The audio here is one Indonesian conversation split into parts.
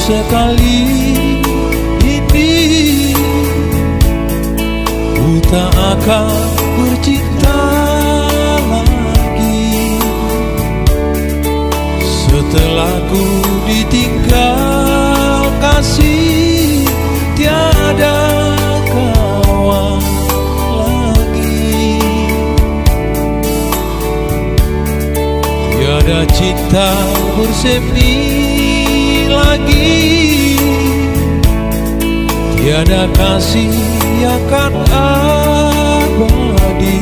sekali ini ku tak akan bercinta lagi. Setelah ku ditinggal kasih, tiada kawan lagi. Tiada cinta bersemi lagi, tiada kasih yang akan abadi.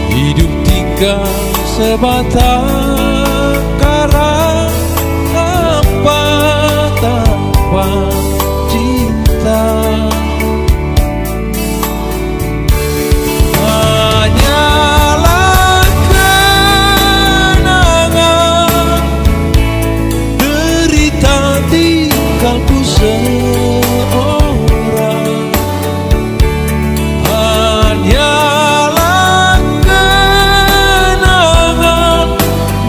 Hidup tinggal sebatang kara hampa tanpa cinta. Hanyalah kenangan, derita tinggalku seorang. Hanyalah kenangan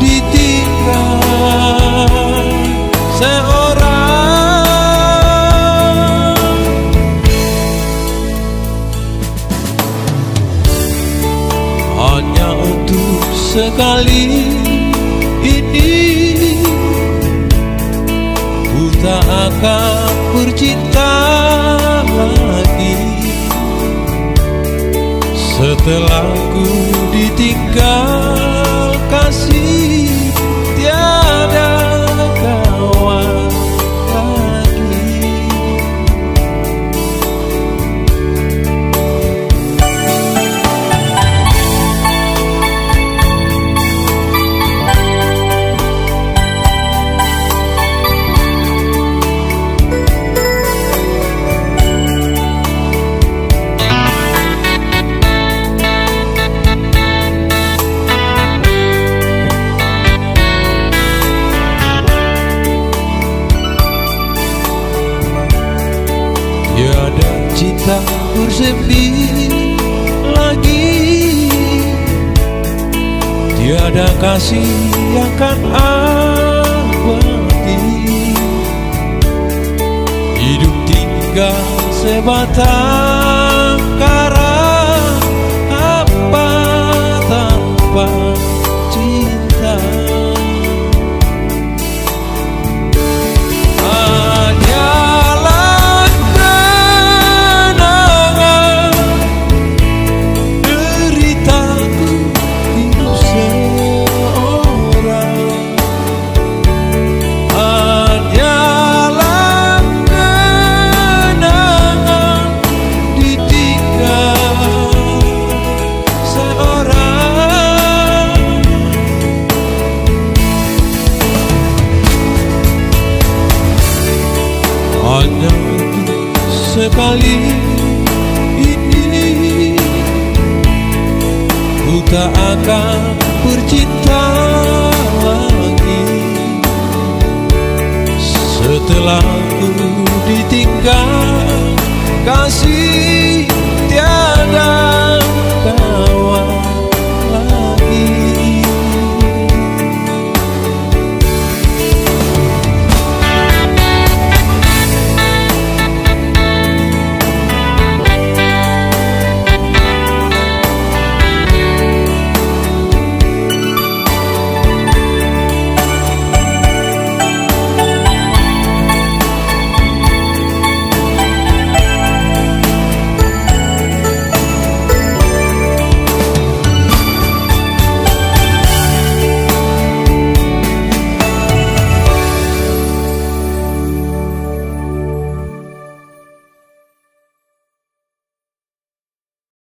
ditinggal seorang. Hanya untuk sekali ini ku tak akan bercinta lagi. Setelah ku ditinggal kasih, tiada kawan lagi. Tiada cinta bersemi lagi, tiada kasih yang akan abadi. Hidup tinggal sebatang kara hampa tanpa cinta. Hanya sekali ini ku tak akan bercinta lagi. Setelah ku ditinggal kasih, tiada